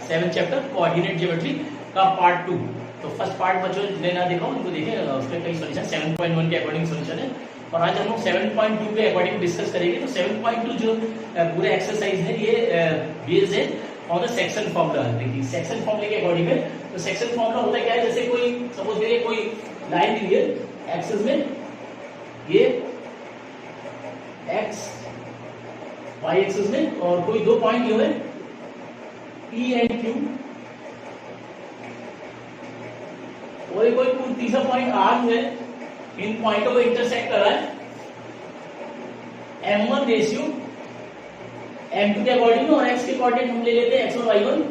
7th chapter coordinate geometry का part 2। तो first part बच्चों ने ना देखा उनको देखें, उसके कई सॉल्यूशन 7.1 के अकॉर्डिंग सॉल्यूशन है और आज हम लोग 7.2 के अकॉर्डिंग डिस्कस करेंगे। तो 7.2 जो पूरे एक्सरसाइज है ये बेस्ड है ऑन द सेक्शन फॉर्मूला। देखिए सेक्शन फॉर्मूले के अकॉर्डिंग है। तो सेक्शन फॉर्मूला होता क्या है, जैसे कोई सपोज करिए कोई लाइन दी है एक्सिस में, ये एक्स वाई एक्सिस में, और कोई दो पॉइंट जो है P एंड Q, और कोई तीसरा पॉइंट R जो है इन पॉइंटों को इंटरसेक्ट कर रहा है। M1 रेशियो M2 के अकॉर्डिंग और X के अकॉर्डिंग हम ले लेते हैं X1 Y1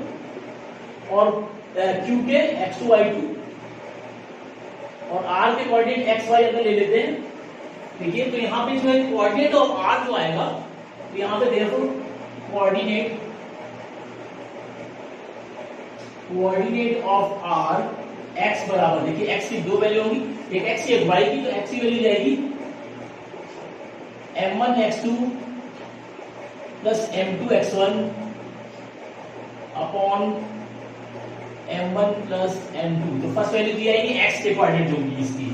और Q के X2 Y2 और R के अकॉर्डिंग XY अगर ले लेते हैं। देखिए तो यहाँ पे जो है कोऑर्डिनेट ऑफ R जो आएगा, तो यहाँ पे therefore coordinate of R x बराबर, देखिए x की दो वैल्यू होंगी, एक x की एक y की, तो x की वैल्यू जाएगी m1 x2 plus m2 x1 upon m1 plus m2। तो फर्स्ट वैल्यू दी आएगी x के कोऑर्डिनेट जो होगी इसकी,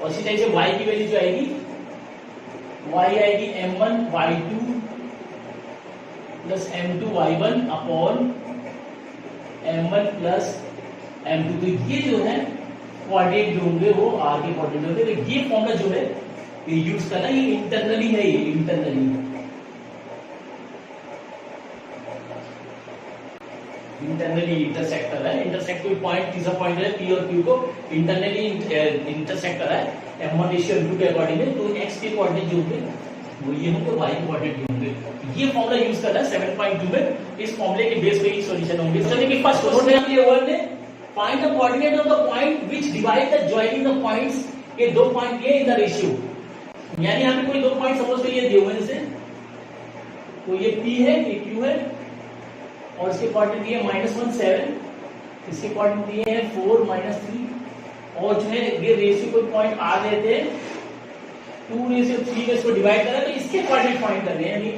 और इसी तरह से y की वैल्यू जो आएगी y आएगी m1 y2 plus m2 y1 upon m1 plus m2। तो ये जो है कोऑर्डिनेट जो होंगे वो r के कोऑर्डिनेट होंगे। तो ये फॉर्मूला जो है ये यूज करना, ये इंटरनली है, ये इंटरनली इंटरसेक्ट कर रहा है। इंटरसेक्ट कोई पॉइंट, तीसरा पॉइंट है P और Q को इंटरनली इंटरसेक्ट कर रहा है M1 रेशियो M2 के अकॉर्डिंग में। तो x के कोऑर्डिनेट जो होंगे वो ये होंगे, y के कोऑर्डिनेट जो होंगे। ये फॉर्मूला यूज कर रहा है 7.2 में। इस फॉर्मूले के बेस पे ही सॉल्यूशन होंगे। चलिए कि फर्स्ट क्वेश्चन है ये वर्ड में find the coordinate of the point which divide the joining the points. ये दो पॉइंट ये इन द रेशियो, यानी यहां पे कोई दो पॉइंट सपोज करिए दिए हुए हैं, तो ये P है, ये Q है, और इसके कोऑर्डिनेट दिए -1 7, इसके कोऑर्डिनेट दिए हैं 4 -3, और जो है ये रेशियो कोई पॉइंट R लेते हैं 2:3 में इसको डिवाइड करें, तो इसके कोऑर्डिनेट फाइंड कर रहे हैं, यानी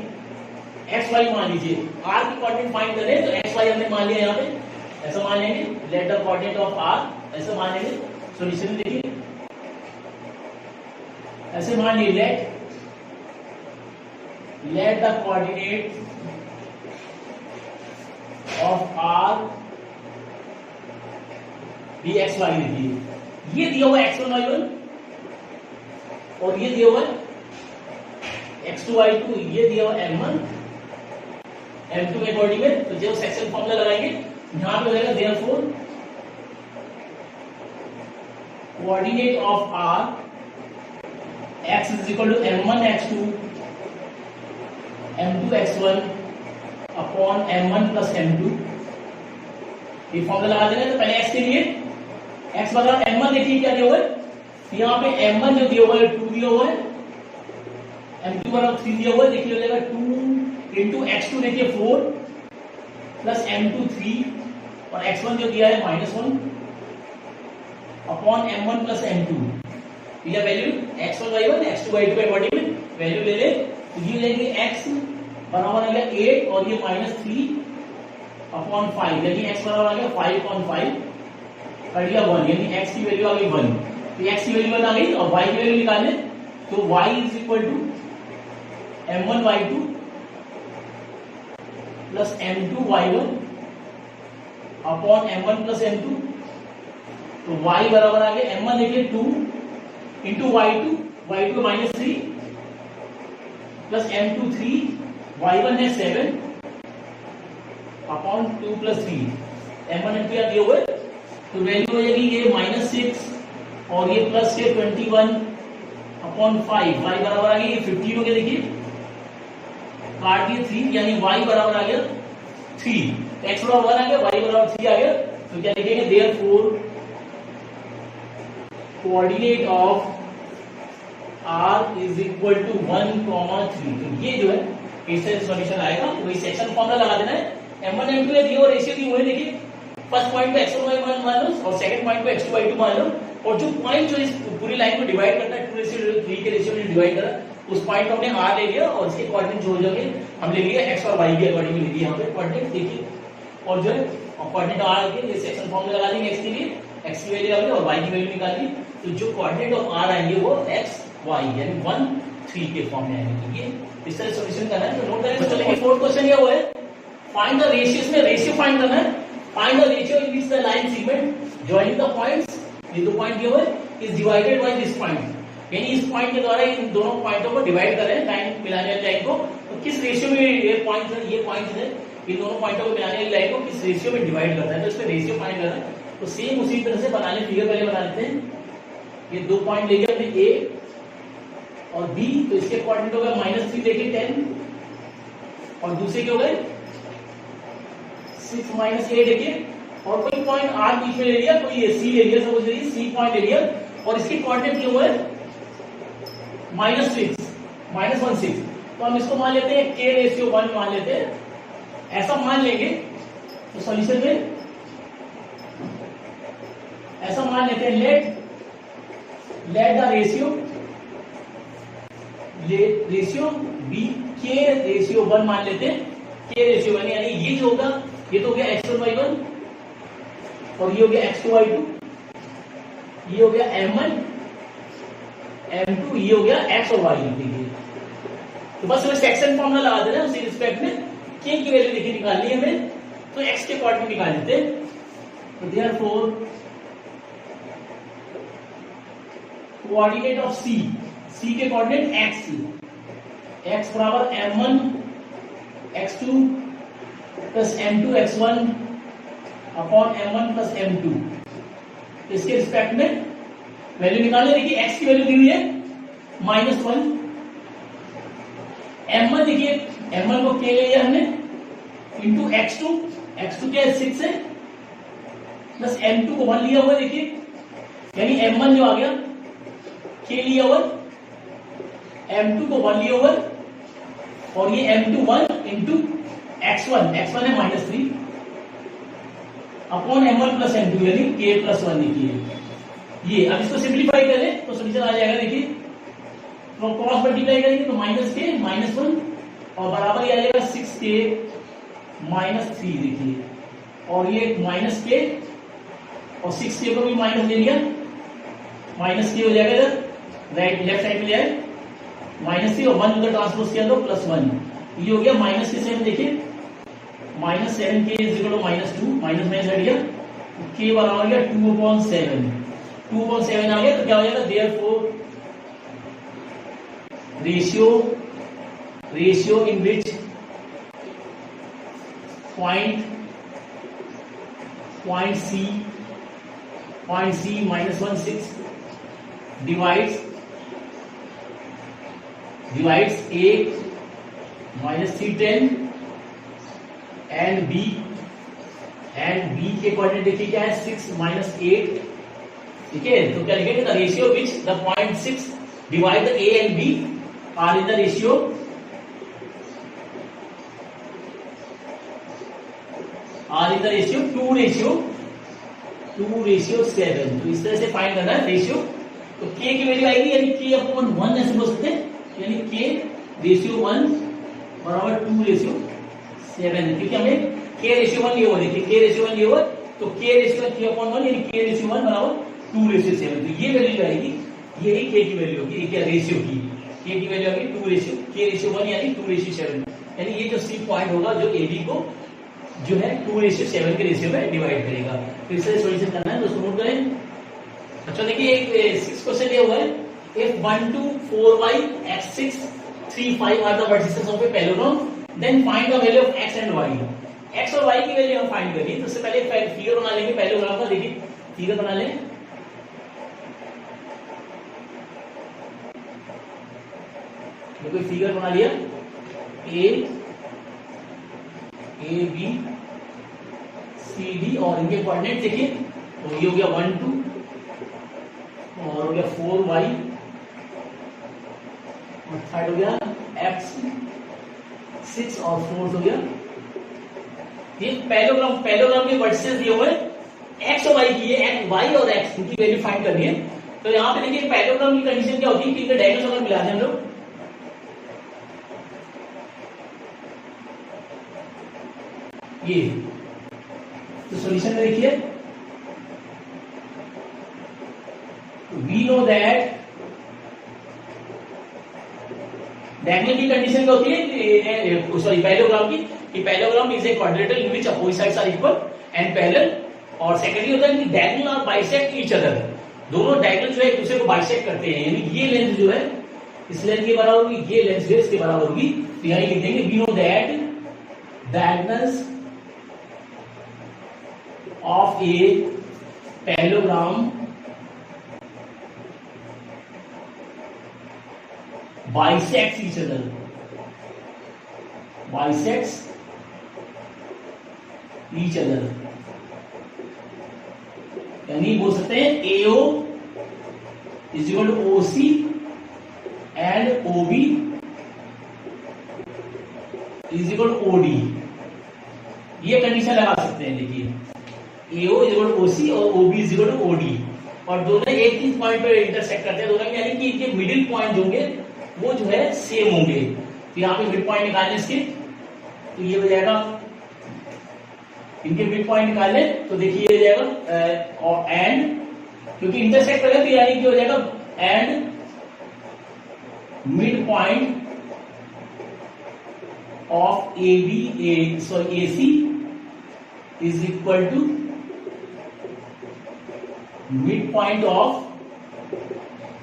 x y मान लीजिए, R के कोऑर्डिनेट फाइंड कर रहे हैं। तो x y हमने मान लिया, यहाँ पे ऐसा मान लेंगे, let the coordinate of R ऐसा मान लेंगे। सॉल्यूशन देखिए ऐसे मान लीजिए, let the coordinate of R भी x y देखिए, ये दिया हुआ x1 y1 और ये दिया हुआ x2 y2, ये दिया हुआ m1 m2 के अकॉर्डिंग में। तो जब सेक्शन फॉर्मूला लगाएंगे यहां पे हो जाएगा therefore coordinate of R x is equal to m1 x2 m2 x1 upon m1 plus m2। ये फॉर्मूला लगा देना। तो पहले x के लिए x बराबर m1 देखिए क्या दिया हुआ है, यहाँ पे m1 जो दिया हुआ है 2 दिया हुआ है, m2 बराबर 3 दिया हुआ है। देखिए हो जाएगा 2 इंटू x2 देखिए 4 प्लस m2 3 और x1 जो दिया है -1 अपॉन m1 प्लस m2। यह value x1 y1 x2 y2 के अकॉर्डिंग में वैल्यू ले ले। तो ये लेंगे x बराबर आ गया 8 और ये -3 अपॉन 5, यानी x बराबर आ गया 5/5 कर दिया 1, यानी x की वैल्यू आ गई 1। तो x की वैल्यू 1 आ गई और y की वैल्यू निकालने, तो y is equal to m1 y2 plus m2 y1 upon m1 plus m2। तो y बराबर आ गया m1 देखिए 2 into y2 -3 plus m2 3, y1 है 7 अपॉन 2 प्लस 3, m1 m2 दिए हुए। तो वैल्यू हो जाएगी ये -6 और ये प्लस के 21 अपॉन 5, y बराबर आ गया ये 15 हो गया। देखिए काट दिए 3, यानी y बराबर आ गया 3, x बराबर 1 आ गया, y बराबर 3 आ गया। तो क्या लिखेंगे, therefore coordinate of R is equal to 1,3। तो ये जो है इससे सॉल्यूशन आएगा। वही सेक्शन फॉर्मूला लगा देना है। m1 m2 है दिए और रेशियो दी हुई है। देखिए फर्स्ट पॉइंट पे x1 y1 मान लो और सेकंड पॉइंट पे x2 y2 मान लो, और जो पॉइंट जो इस पूरी लाइन को डिवाइड करता है 2:3 के रेशियो में डिवाइड करा, उस पॉइंट को हमने R ले लिया और इसके कोऑर्डिनेट जो हो जाएंगे हम ले लिया x और y के अकॉर्डिंग ले लिया। यहाँ पे कोऑर्डिनेट देखिए और जो है कोऑर्डिनेट आर के ये सेक्शन फॉर्मूला लगा देंगे एक्स के लिए, एक्स की वैल्यू आ गई और वाई की वैल्यू निकाल ली, तो जो कोऑर्डिनेट ऑफ आर आएंगे वो एक्स वाई यानी 1 3 के फॉर्म में आएंगे। ये इस तरह सॉल्यूशन करना है, तो नोट करें। तो चलिए फोर्थ क्वेश्चन ये हुआ है फाइंड द रेशियो, इसमें रेशियो फाइंड करना है। Find the ratio in which the line segment joining the points, ये दो पॉइंट दिए हुए is divided by this point, यानी इस पॉइंट के द्वारा इन दोनों पॉइंटों को डिवाइड कर रहे हैं लाइन मिलाने वाली लाइन को, तो किस रेशियो में ये पॉइंट है, ये पॉइंट है, इन दोनों पॉइंटों को मिलाने वाली लाइन को किस रेशियो में डिवाइड करता है, तो इसमें रेशियो फाइंड करना है। तो सेम उसी तरह से बनाने फिगर पहले बना लेते हैं। ये दो पॉइंट लेके हमने ए और बी, तो इसके कोऑर्डिनेट हो गए -3 लेके 10 और दूसरे के हो गए 6 -8 लेके, और कोई पॉइंट आर बीच में ले लिया, कोई सी ले लिया, सपोज लीजिए सी पॉइंट ले लिया और इसके कोऑर्डिनेट क्या हुआ है -6 -1 6, तो हम इसको मान लेते हैं k/1 मान लेते हैं। ऐसा मान लेंगे तो सॉल्यूशन में ऐसा मान लेते हैं let the ratio B k/1 मान लेते हैं, k/1 यानी ये जो होगा ये तो हो गया x1y1 और ये हो गया x2y2, ये हो गया m1 m2, ये हो गया x और y। देखिए तो बस हमें सेक्शन फॉर्मूला लगा देना उसी रिस्पेक्ट में, k की वैल्यू देखिए निकालनी है हमें, तो x के कोऑर्डिनेट निकाल देते हैं। तो देयरफॉर कोऑर्डिनेट ऑफ c के कोऑर्डिनेट x बराबर m1 x2 plus m2 x1 upon m1 plus m2, इसके रिस्पेक्ट में वैल्यू निकालने। देखिए x की वैल्यू दी हुई है -1, m1 देखिए m1 को k ले लिया हमने इंटू x2 क्या है 6 है, प्लस m2 को 1 लिया हुआ देखिए, यानी m1 जो आ गया k लिया हुआ, m2 को 1 लिया हुआ और ये m2 1 इंटू x1 है -3 अपॉन m1 प्लस m2 यानी k+1 देखिए ये। अब इसको सिंप्लीफाई करें तो सॉल्यूशन आ जाएगा। देखिए तो क्रॉस मल्टीप्लाई करेंगे तो -k -1 और बराबर ये आ जाएगा 6k -3 देखिए, और ये -k और 6k को भी माइनस ले लिया, -k हो जाएगा इधर राइट लेफ्ट साइड में ले आए -3 और 1 उधर ट्रांसपोज किया तो +1, ये हो गया -7 देखिए -7k -2 माइनस माइनस हट गया, k बराबर गया 2/7 आ गया, तो क्या हो जाएगा therefore ratio in which point C -1 6 divides A -3 10 and B के कोऑर्डिनेट देखिए क्या है 6 -8, ठीक है। तो क्या लिखेंगे the ratio which the point 6 divide the A and B are in the ratio 2:7। तो इस तरह से फाइंड करना है रेशियो। तो k की वैल्यू आएगी यानी k/1 ऐसे बोल सकते हैं, यानी k/1 बराबर 2:7, क्योंकि हमें k/1 लिए हुआ, देखिए k/1 लिए हुआ तो k/1 यानी k/1 बराबर 2:7। तो ये वैल्यू आएगी, यही k की वैल्यू होगी, क्या रेशियो की k की वैल्यू आएगी k/1 यानी 2:7, यानी ये जो C पॉइंट होगा जो AB को जो है 2:7 के रेशियो में डिवाइड करेगा। तो इस तरह सॉल्यूशन करना है, तो उसको नोट करें। अच्छा देखिए एक 6 क्वेश्चन दिया हुआ है, if 1 2 4 y x6 3 5 are the vertices of a parallelogram, then find the value of x and y। x और y की वैल्यू हम फाइंड करेंगे, तो उससे पहले फिगर बना लेंगे पैरेललोग्राम का। देखिए फिगर बना लें, कोई फिगर बना लिया ए बी सी डी और इनके कोऑर्डिनेट देखिए, तो ये हो गया 1 2 और हो गया 4 y और थर्ड हो गया x 6 और फोर्थ हो गया। ये पैरेललोग्राम के वर्टिसेस दिए हुए x और y की है, y और x की वैल्यू फाइंड करनी है। तो यहाँ पे देखिए पैरेललोग्राम की कंडीशन क्या होती है कि इनके डायगोनल्स अगर मिला दें हम लोग, ये तो सॉल्यूशन में देखिए, वी नो दैट डायगोनल की कंडीशन क्या होती है, सॉरी पैरेललोग्राम की, कि parallelogram is a quadrilateral in which opposite sides are equal and parallel, और सेकेंडली होता है कि diagonal are bisect each other, दोनों डायगोनल जो है एक दूसरे को बाइसेक्ट करते हैं, यानी ये लेंथ जो है इस लेंथ के बराबर होगी, ये लेंथ जो है इसके बराबर होगी। तो यहां लिख देंगे we know that diagonals of a parallelogram bisects each other, bisects each other, यानी बोल सकते हैं AO is equal to OC and OB is equal to OD, ये कंडीशन लगा सकते हैं। देखिए AO is equal to OC और OB is equal to OD, और दोनों एक ही पॉइंट पे इंटरसेक्ट करते हैं दोनों, यानी कि इनके मिडिल पॉइंट होंगे वो जो है सेम होंगे। तो यहाँ पे मिड पॉइंट निकालने इसके, तो ये हो जाएगा, इनके मिड पॉइंट निकालने तो देखिए ये हो जाएगा और एंड, क्योंकि इंटरसेक्ट करें तो यानी कि हो जाएगा and mid point of AC is equal to mid point of,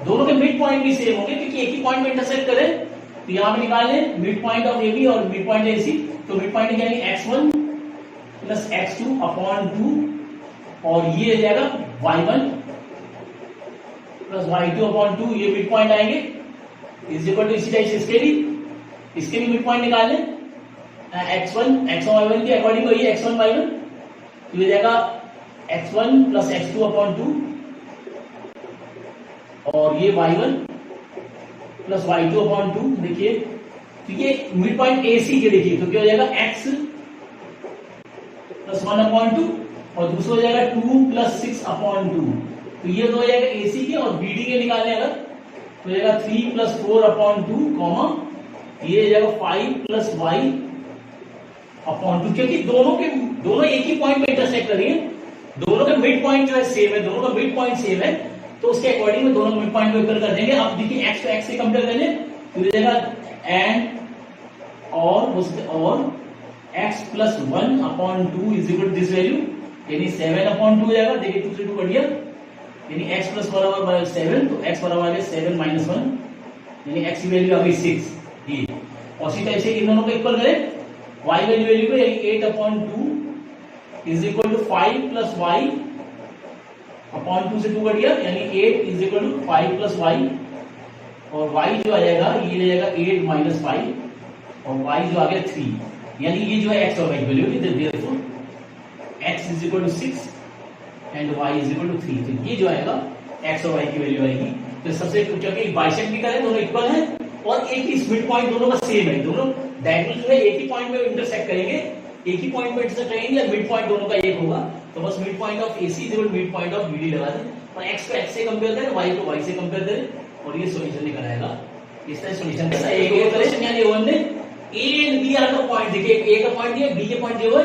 दोनों के मिड पॉइंट भी सेम होंगे क्योंकि एक ही पॉइंट में इंटरसेक्ट करें। तो यहां पे निकाल लें मिड पॉइंट ऑफ AB और मिड पॉइंट AC, तो मिड पॉइंट यानी x1 प्लस x2 अपॉन 2, और ये हो जाएगा y1 प्लस y2 अपॉन 2, ये मिड पॉइंट आएंगे इज इक्वल टू, इसी टाइप से इसके भी मिड पॉइंट निकाल लें, x1 y1 के अकॉर्डिंग वही x1 y1, तो ये जाएगा x1 प्लस x2 अपॉन 2, और ये y1 प्लस y2 अपॉन 2। देखिए तो ये मिड पॉइंट AC के, देखिए तो क्या हो जाएगा x प्लस 1 अपॉन 2, और दूसरा हो जाएगा 2 प्लस 6 अपॉन 2, तो ये तो हो जाएगा AC के, और BD के निकालने अगर तो हो जाएगा 3 प्लस 4 अपॉन 2 कॉमा, ये हो जाएगा 5 प्लस y अपॉन 2, क्योंकि दोनों एक ही पॉइंट पे इंटरसेक्ट कर रही है, दोनों के मिड पॉइंट जो है सेम है, दोनों का मिड पॉइंट सेम है, तो उसके अकॉर्डिंग में दोनों मिड पॉइंट को इक्वल कर देंगे। अब देखिए x को x से कंपेयर कर लें तो ये जाएगा एंड और x plus 1 upon 2 is equal to this value, यानी 7 अपॉन 2 हो जाएगा। देखिए 2 से 2 कट गया, यानी x प्लस बराबर 7, तो x बराबर है 7 माइनस 1, यानी x की वैल्यू आ गई 6। ये और इसी टाइप से इन दोनों को इक्वल करें y वैल्यू को, यानी 8 upon 2 is equal to 5 plus y upon 2 से 2 कट गया, यानी 8 is equal to 5 plus y, और y जो आ जाएगा ये ले जाएगा 8 माइनस 5, और y जो आ गया 3, यानी ये जो है x और y की वैल्यू होगी, therefore x is equal to 6 and y is equal to 3, तो ये जो आएगा x और y की वैल्यू आएगी। तो सबसे क्योंकि बाइसेक्ट भी करें, दोनों इक्वल हैं और एक ही मिड पॉइंट दोनों का सेम है, दोनों डायगोनल जो है एक ही पॉइंट में इंटरसेक्ट करेंगे, एक ही पॉइंट में इंटरसेक्ट करेंगे, या मिड पॉइंट दोनों का एक होगा, तो बस mid point of AC is equal to mid point of BD लगा दें, और x को x से कंपेयर करें, y को y से कंपेयर करें, और ये सॉल्यूशन निकल आएगा। इस तरह सॉल्यूशन कैसा एक इक्वेशन, यानी वन ने A एंड B आर का पॉइंट, देखिए A का पॉइंट दिया, B के पॉइंट दिए हुए,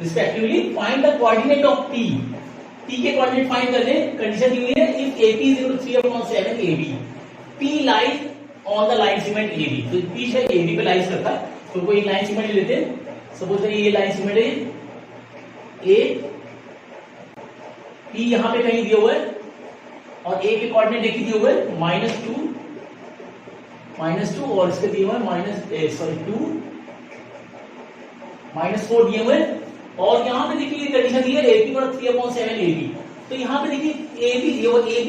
respectively find the coordinate of P, P के कोऑर्डिनेट फाइंड कर दें। कंडीशन दी हुई है if AP is equal to 3/7 AB, P lies on the line segment AB, तो P है AB पे लाइज करता है, तो कोई लाइन सेगमेंट लेते हैं, सपोज करिए ये लाइन सेगमेंट है A, P यहां पे कहीं दिया हुआ है, और A के कोऑर्डिनेट देखिए दिए हुए -2 और इसके दिए हुए -2 -4 दिए हुए, और यहां पे देखिए ये कंडीशन दी है AP पर 3/7 AB, तो यहां पे देखिए AB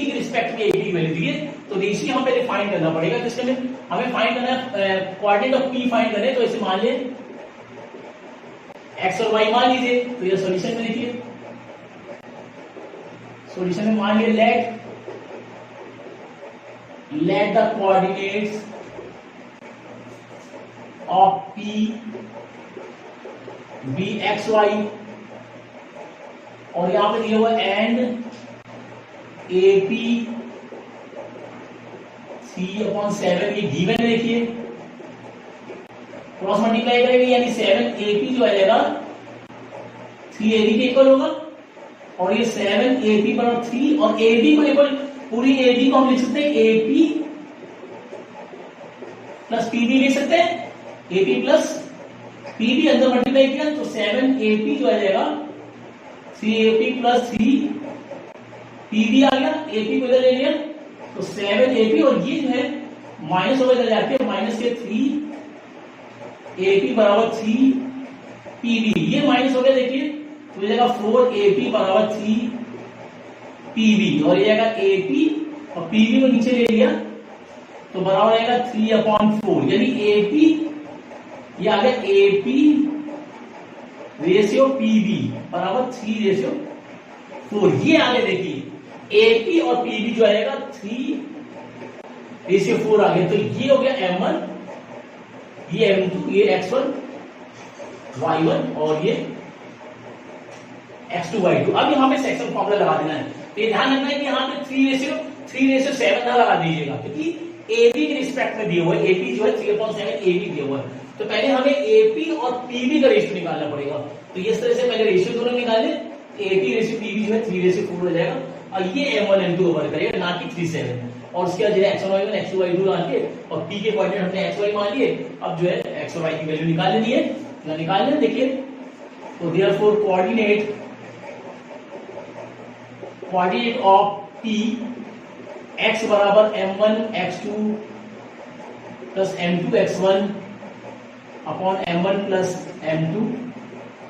के रिस्पेक्ट में AB की वैल्यू दी है, तो इसी यहां पे फाइंड करना पड़ेगा। तो इसके लिए हमें फाइंड करना है कोऑर्डिनेट ऑफ P फाइंड करें, तो इसे मान ले x और y मान लीजिए, तो ये सॉल्यूशन में देखिए, सॉल्यूशन में मान लिए let the coordinates of P be x y, और यहां पे दिया हुआ एंड AP 3/7, ये गिवन है, देखिए क्रॉस मल्टीप्लाई करेंगे, यानी 7 AP जो आ जाएगा 3AB के इक्वल होगा, और ये 7AP बराबर 3, और AB को इक्वल, पूरी AB को हम लिख सकते हैं AP प्लस PB लिख सकते हैं, AP प्लस PB अंदर मल्टीप्लाई किया तो 7AP जो आ जाएगा 3AP प्लस 3PB आ गया, AP को इधर ले लिया तो 7AP, और ये जो है माइनस होकर जाके माइनस के 3AP बराबर 3PB, ये माइनस हो गया देखिए, तो जाएगा 4AP बराबर 3PB, और ये जाएगा AP और PB को नीचे ले लिया तो बराबर आएगा 3/4, यानी AP ये आ गया AP रेशियो PB बराबर 3/4। ये आगे देखिए AP और PB जो आएगा 3/4 आ गया, तो ये हो गया M1, ये M2, ये X1 Y1 और ये X2 Y2। अब यहाँ पे सेक्शन फॉर्मूला लगा देना है, तो ये ध्यान रखना है कि यहाँ पे 3/7 ना लगा दीजिएगा, क्योंकि AB के रिस्पेक्ट में दिया हुआ है, AP जो है 3/7 AB दिया हुआ है, तो पहले हमें AP और PB का रेशियो निकालना पड़ेगा। तो इस तरह से पहले रेशियो दोनों निकाल लें, AP रेशियो PB जो है 3/4 हो जाएगा, और ये M1 M2 को वर्क करेगा, ना कि 3/7, और उसके बाद जो है X1 Y1 X2 Y2 मान लिए, और P के कोऑर्डिनेट हमने XY मान लिए, अब जो है X और Y की वैल्यू निकाल लेनी है, निकाल लें देखिए, तो therefore coordinate of P x बराबर M1 X2 plus M2 X1 upon M1 plus M2,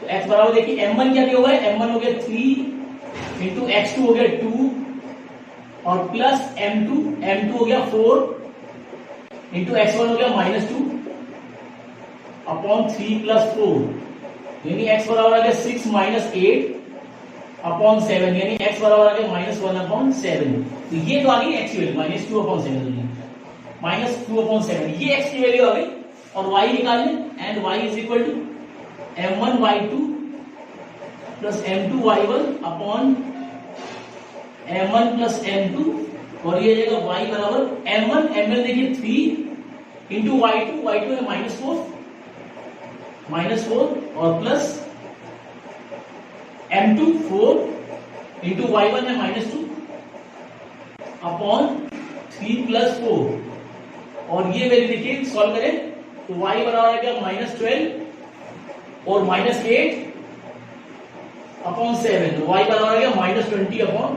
तो x बराबर देखिए M1 क्या दिया हुआ है, M1 हो गया 3 इंटू X2 हो गया 2 और प्लस M2 हो गया 4 इंटू X1 हो गया -2 अपॉन 3 प्लस 4, यानी x बराबर आ गया 6 माइनस 8 अपॉन 7, यानी x बराबर आ गया -1/7। तो ये तो आ गई x की वैल्यू -2/7, -2/7 ये x की वैल्यू आ गई, और y निकाल लें, and y is equal to M1 Y2 plus M2 Y1 upon M1 plus M2, और ये जाएगा y बराबर M1 देखिए 3 इंटू Y2 है -4 और प्लस M2 4 इंटू Y1 है -2 अपॉन 3 प्लस 4, और ये वैल्यू देखिए सॉल्व करें तो y बराबर आ गया -12 और -8 अपॉन 7, तो y बराबर आ गया -20 अपॉन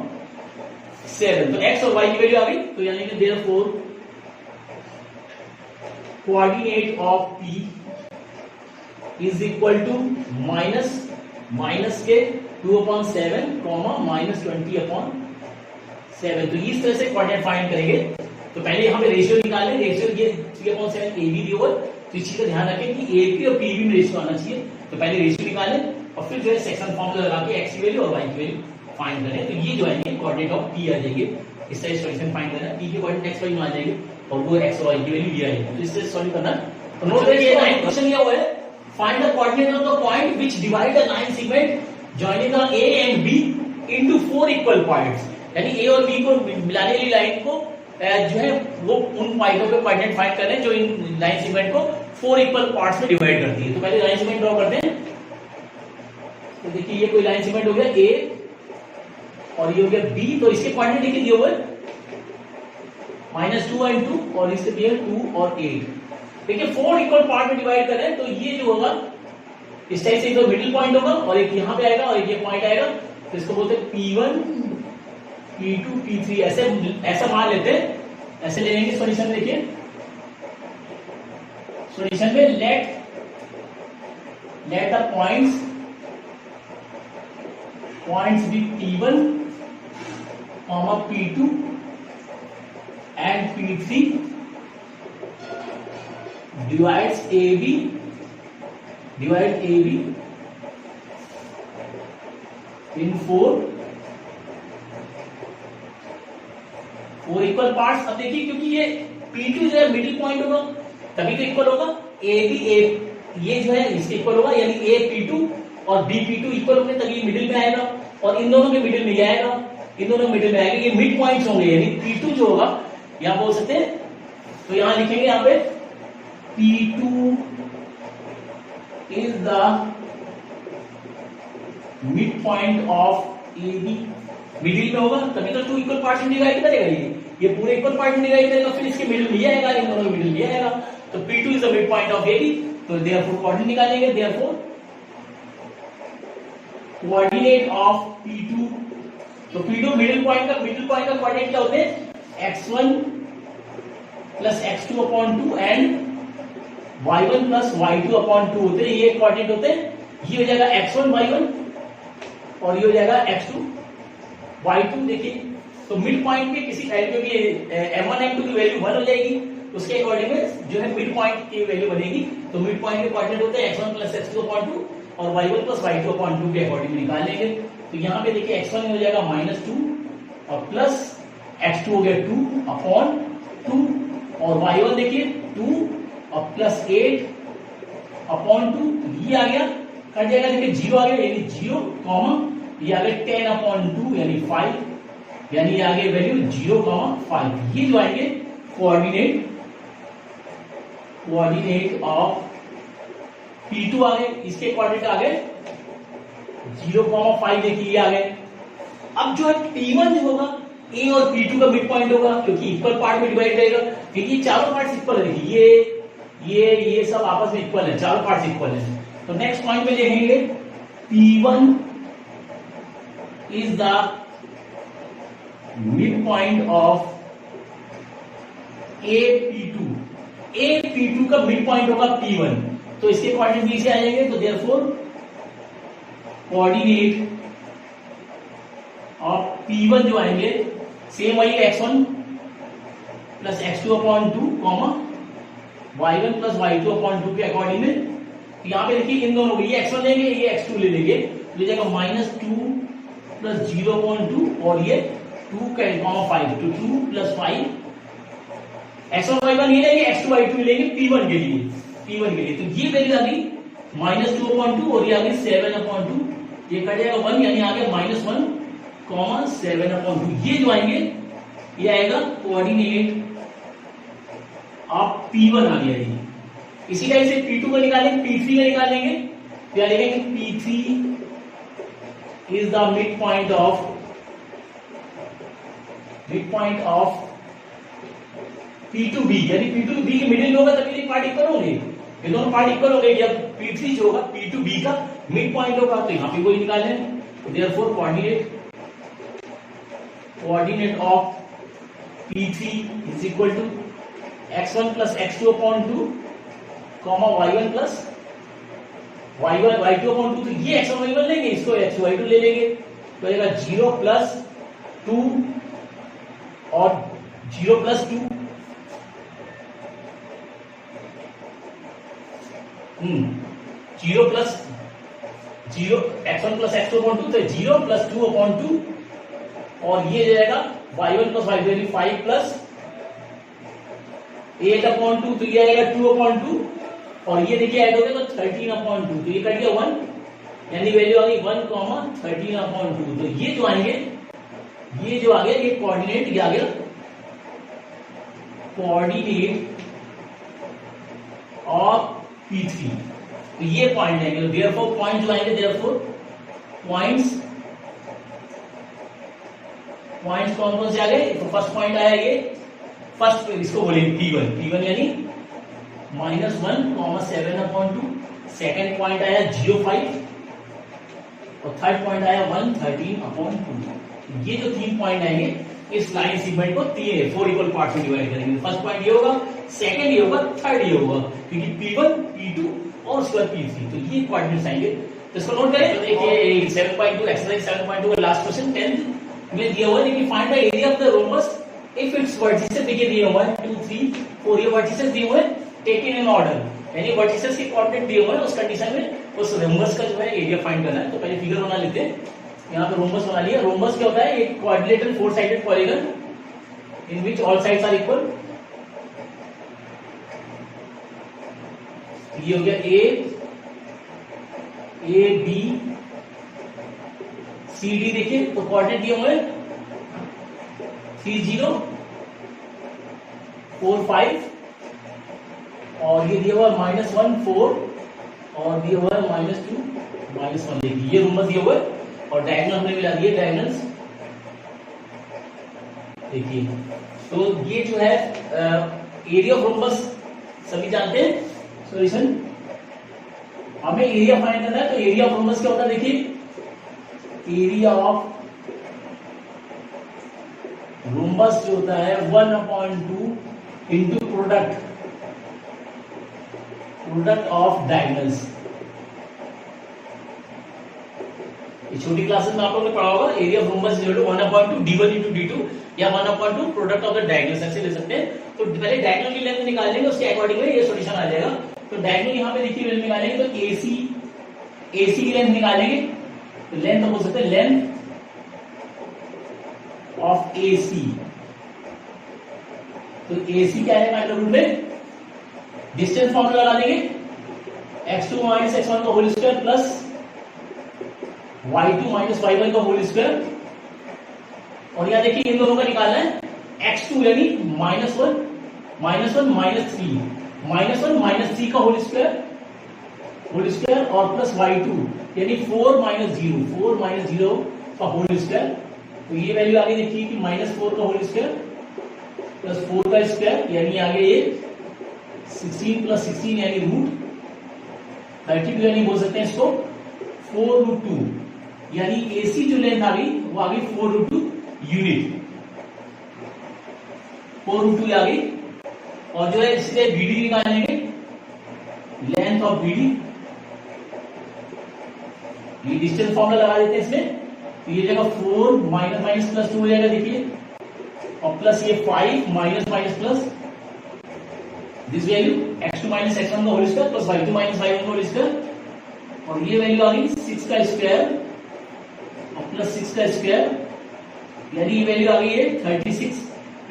7, तो x और y की वैल्यू आ गई, तो यानी कि therefore coordinate of P is equal to minus के 2/7 -20/7, तो इस तरह से कोऑर्डिनेट फाइंड करेंगे। तो पहले यहाँ पे रेशियो निकालें, रेशियो ये 3/7 AB दिया हुआ, तो इस चीज का ध्यान रखें कि AP और PB में रेशियो आना चाहिए, तो पहले रेशियो निकालें और फिर जो है सेक्शन फॉर्मूला लगा के x की वैल्यू और y की वैल्यू फाइंड करें, तो ये जो है कोऑर्डिनेट ऑफ P आ जाएगी, इस तरह सॉल्यूशन फाइंड करना है, P के कोऑर्डिनेट x y में आ जाएंगे और वो x और y की वैल्यू ये आएगी, तो इस तरह सॉल्व करना। तो नोट करिए 9 क्वेश्चन दिया हुआ है, find the coordinate of the point which divide the line segment joining the A and B into 4 equal points, यानी A और B को मिलाने वाली लाइन को जो है वो उन पॉइंटों पे कोऑर्डिनेट फाइंड कर रहे हैं जो इन लाइन सेगमेंट को 4 इक्वल पार्ट्स में डिवाइड करती है। तो पहले लाइन सेगमेंट ड्रॉ करते हैं, तो देखिए ये कोई लाइन सेगमेंट हो गया A और ये हो गया B, तो इसके कोऑर्डिनेट देखिए दिए हुए -2 और 2 और इसके दिए 2 और 8। देखिए 4 इक्वल पार्ट में डिवाइड कर रहे हैं, तो ये जो होगा इस टाइप से, तो मिडिल पॉइंट होगा और एक यहाँ पे आएगा और एक ये पॉइंट आएगा, तो इसको बोलते हैं P1 P2 P3, ऐसा मान लेते हैं, ऐसे ले लेंगे सॉल्यूशन। देखिए सॉल्यूशन में let the points be P1 P2 and P3 divides AB in 4 equal parts. अब देखिए क्योंकि ये P2 जो है मिडिल पॉइंट होगा तभी तो इक्वल होगा, AB ये जो है इसके इक्वल होगा, यानी A P2 और B P2 इक्वल होंगे तभी मिडिल में आएगा, और इन दोनों के मिडिल में आएगा, इन दोनों मिडिल में आएगा, ये मिड पॉइंट्स होंगे, यानी P2 जो होगा यहां बोल सकते हैं, तो यहां लिखेंगे यहां पे P2 is the mid point of A B, middle में होगा तभी तो टू इक्वल पार्ट में डिवाइड करेगा, ये पूरे इक्वल पार्ट में डिवाइड करेगा, फिर इसके मिडिल भी आएगा, इन दोनों मिडिल भी आएगा, तो P2 is the mid point of AB, तो देयरफॉर कोऑर्डिनेट निकालेंगे, देयरफॉर कोऑर्डिनेट ऑफ P2, तो P2 मिडिल पॉइंट का कोऑर्डिनेट क्या होते हैं, x1 plus x2 upon 2 and y1 plus y2 upon 2 होते हैं, ये कोऑर्डिनेट होते हैं, ये हो जाएगा x1 y1 और ये हो जाएगा x2 y2। देखिए तो मिड पॉइंट के किसी वैल्यू की m1 m2 की वैल्यू 1 हो जाएगी, उसके अकॉर्डिंग में जो है मिड पॉइंट की वैल्यू बनेगी, तो मिड पॉइंट के कोऑर्डिनेट होते हैं x1 प्लस x2 अपॉन 2 और y1 प्लस y2 अपॉन 2 के अकॉर्डिंग निकाल लेंगे। तो यहाँ पे देखिए x1 हो जाएगा -2 और प्लस x2 हो गया 2 अपॉन 2 और y1 देखिए 2 और प्लस 8 अपॉन 2, ये आ गया, कट जाएगा, देखिए 0 आ गया, यानी 0 कॉमा ये आ गया 10 अपॉन 2 यानी 5, यानी आगे वैल्यू 0,5, ये जो आएंगे कोऑर्डिनेट ऑफ P2 आ गए, इसके कोऑर्डिनेट आ गए 0,5, देखिए ये आ गए। अब जो है P1 जो होगा A और P2 का मिड पॉइंट होगा, क्योंकि इक्वल पार्ट में डिवाइड रहेगा, क्योंकि चारों पार्ट्स इक्वल है, देखिए ये सब आपस में इक्वल है, चारों पार्ट्स इक्वल है। तो नेक्स्ट पॉइंट में लिखेंगे P1 is the midpoint of AP2, AP2 का मिड पॉइंट होगा P1, तो इसके कोऑर्डिनेट नीचे आ जाएंगे, तो देयरफॉर कोऑर्डिनेट ऑफ P1 जो आएंगे सेम वही x1 plus x2 upon 2 comma y1 plus y2 upon 2 के अकॉर्डिंग में, तो यहाँ पे देखिए इन दोनों ये x1 लेंगे, ये x2 ले लेंगे, तो जाएगा -2 प्लस 0.2 और ये 2 का 5, तो 2 प्लस 5 x1 y1 ये लेंगे, x2 y2 लेंगे P1 के लिए, तो ये वैल्यू आ गई -2/2 और ये आ गई 7/2, ये कट जाएगा 1, यानी आ गया -1, 7/2, ये जो आएंगे ये आएगा कोऑर्डिनेट ऑफ P1 आ गया ये। इसी टाइप से P2 को निकालेंगे, P3 का निकालेंगे, क्या लिखेंगे P3 is the midpoint of P2B, यानी P2B के मिडिल में होगा तभी पार्ट इक्वल होंगे, ये दोनों पार्ट इक्वल हो गए। जब P3 जो होगा P2B का मिड पॉइंट होगा, तो यहाँ पे वही निकाल लें, therefore coordinate of P3 is equal to x1 plus x2 upon 2 comma y1 plus y2 upon 2, तो ये x1 y1 लेंगे, इसको x2 y2 ले लेंगे, तो आएगा 0 प्लस 2 और 0 plus 2, x1 plus x2 upon 2, तो 0 प्लस 2 अपॉन 2 और ये जाएगा y1 प्लस y2 यानी 5 प्लस 8 अपॉन 2, तो ये आएगा 2 अपॉन 2 और ये देखिए ऐड हो गया तो 13/2, तो ये कट गया 1, यानी वैल्यू आ गई 1,13/2, तो ये जो आएंगे, ये जो आ गया ये कोऑर्डिनेट, ये आ गया कोऑर्डिनेट ऑफ P3, तो ये पॉइंट आएंगे, देयरफॉर पॉइंट जो आएंगे, देयरफॉर पॉइंट्स कौन कौन से आ गए, तो फर्स्ट पॉइंट आया ये, फर्स्ट इसको बोलेंगे P1 यानी -1, 7/2, सेकेंड पॉइंट आया 0.5 और थर्ड पॉइंट आया 113/2। ये जो 3 पॉइंट आएंगे इस लाइन सेगमेंट को 4 इक्वल पार्ट्स में डिवाइड करेंगे। फर्स्ट पॉइंट ये होगा, सेकंड ये होगा, थर्ड ये होगा, क्योंकि P1 P2 और उसके बाद P3, तो ये कोऑर्डिनेट्स आएंगे, तो इसको नोट करें। तो देखिए 7.2 एक्सरसाइज 7.2 का लास्ट क्वेश्चन 10th में दिया हुआ है कि find the area of the rhombus if it's vertices, देखिए दिए 1 2 3 4 ये वर्टिसेस दिए हुए हैं टेकन इन ऑर्डर, यानी वर्टिसेस के कोऑर्डिनेट दिए हुए हैं, उस कंडीशन में उस रोम्बस का जो है एरिया फाइंड करना है। तो पहले फिगर बना लेते हैं, यहाँ पे रोम्बस बना लिया। रोम्बस क्या होता है, एक quadrilateral 4 sided polygon in which all sides are equal. ये हो गया ए बी सी डी, देखिए तो कोऑर्डिनेट दिए हुए 3 0 4 5 और ये दिया हुआ -1 4 और दिया हुआ है -2 -1 देखिए ये रोम्बस दिए हुए और डायगोनल हमने मिला दिए डायगोनल्स देखिए। तो ये जो है एरिया ऑफ रोम्बस सभी जानते हैं सॉल्यूशन। हमें एरिया फाइंड करना है तो एरिया ऑफ रोम्बस क्या होता है देखिए, एरिया ऑफ रोम्बस जो होता है 1/2 इंटू प्रोडक्ट ऑफ डायगोनल्स। ये छोटी क्लासेस में आप लोगों ने पढ़ा होगा area of rhombus equal to 1/2 d1 into d2 या 1/2 प्रोडक्ट ऑफ द डायगोनल्स, ऐसे ले सकते हैं। तो पहले डायगोनल की लेंथ निकाल लेंगे, उसके अकॉर्डिंग में ये सॉल्यूशन आ जाएगा। तो डायगोनल यहां पे देखिए लेंथ निकालेंगे तो AC की लेंथ निकालेंगे तो लेंथ बोल सकते हैं लेंथ ऑफ AC। तो AC क्या है अंडर रूट में डिस्टेंस फॉर्मूला लगा देंगे x2 - x1 का whole square plus y2 - y1 का होल स्क्वायर। और यहां देखिए इन दोनों का निकालना है x2 यानी -1 -3 का होल स्क्वायर और प्लस y2 यानी 4 - 0 का होल स्क्वायर। तो ये वैल्यू आगे देखिए कि -4 का होल स्क्वायर प्लस 4 का स्क्वायर यानी आगे ये 16 + 16 यानी रूट 32 यानी बोल सकते हैं इसको 4√2 यानी AC जो लेंथ आ गई वो आ गई 4√2 यूनिट 4√2 आ गई। और जो है इससे BD निकालेंगे लेंथ ऑफ BD, ये डिस्टेंस फॉर्मूला लगा देते हैं इसमें। तो ये जगह 4 माइनस प्लस 2 हो जाएगा देखिए और प्लस ये 5 minus plus this value x2 - x1 का whole square plus y2 - y1 का होल स्क्वायर। और ये वैल्यू आ गई 6 का स्क्वायर और प्लस 6 का स्क्वायर यानी ये वैल्यू आ गई है 36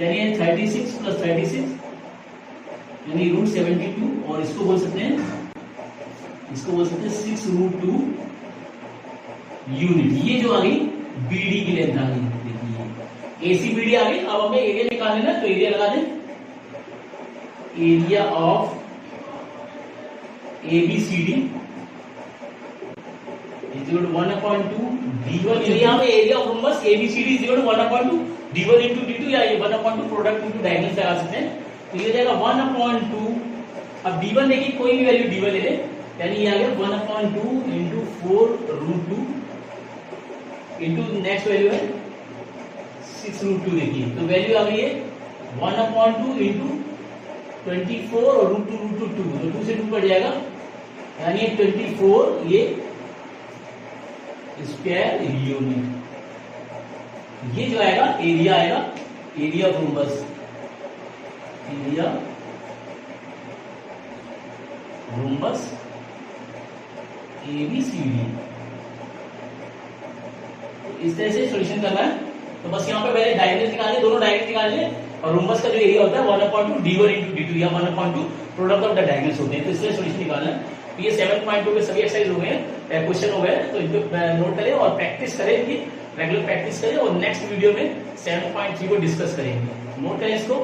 यानी 36 + 36 यानी √72। और इसको बोल सकते हैं 6√2 यूनिट। ये जो आ गई BD की लेंथ आ गई देखिए AC BD आ गई। अब हमें एरिया निकालना है तो एरिया लगा दें area of ABCD equal to 1/2 d1। यहाँ पे area of rhombus ABCD equal to 1/2 d1 into d2 या ये 1/2 प्रोडक्ट इंटू डायगोनल लगा सकते हैं। तो ये जाएगा 1/2। अब d1 देखिए कोई भी वैल्यू d1 ले ले यानी ये आ गया 1/2 इंटू 4√2 इंटू नेक्स्ट वैल्यू है 6√2 देखिए। तो वैल्यू आ गई है 1/2 इंटू 24 और √2 तो 2 से 2 कट जाएगा यानी 24 ये स्क्वायर यूनिट। ये जो आएगा एरिया ऑफ रोम्बस ABCD। इस तरह से सॉल्यूशन करना है। तो बस यहाँ पे पहले डायगोनल निकालने, दोनों डायगोनल निकालने और रोम्बस का जो एरिया होता है 1/2 d1 इंटू d2 या 1/2 प्रोडक्ट ऑफ द डायगोनल्स होते हैं। तो इसलिए सॉल्यूशन निकालना है। तो ये 7.2 पे सभी एक्सरसाइज हो गए हैं, क्वेश्चन हो गए हैं। तो इनको नोट करें और प्रैक्टिस करें, इनकी रेगुलर प्रैक्टिस करें और नेक्स्ट वीडियो में 7.3 को डिस्कस करेंगे। नोट करें इसको।